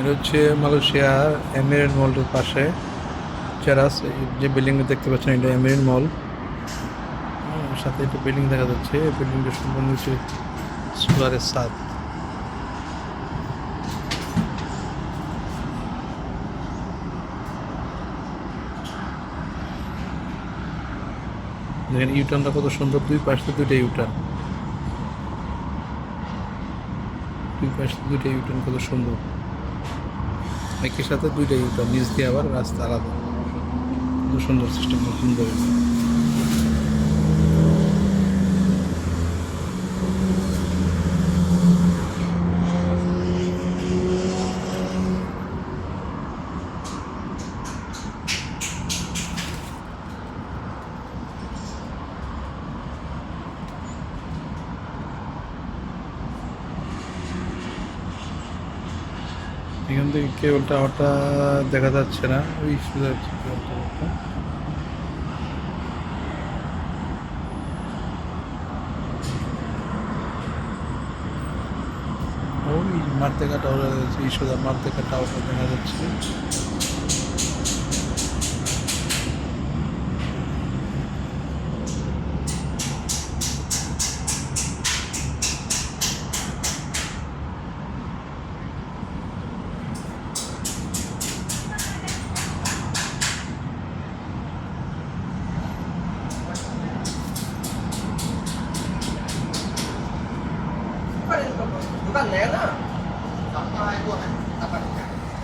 এটা হচ্ছে Malaysia Emirate মলের পাশে চেরাস, যে বিল্ডিংটা দেখতে পাচ্ছেন এটা এমিরেট মল। সাথে একটা বিল্ডিং দেখা যাচ্ছে, বিল্ডিংটা সম্পূর্ণ হচ্ছে সোলারের ছাদ। দেখেন ইউটার্নটা কত সুন্দর, দুই পাশে দুইটা ইউটার্ন, দুই পাশে দুইটা ইউটার্ন কত সুন্দর। একই সাথে দুইটা ইউটার্ন, নিচ দিয়ে আবার রাস্তা আলাদা, কত সুন্দর সিস্টেম, সুন্দর। এখান থেকে কেবল টাওয়ারটা দেখা যাচ্ছে না, ওই সোজা হচ্ছে কেবল টাওয়ারটা। ওই মারতেকা টাওয়ার, এই সোজা মারতেকা টাওয়ারটা দেখা যাচ্ছে। दुकान नया ना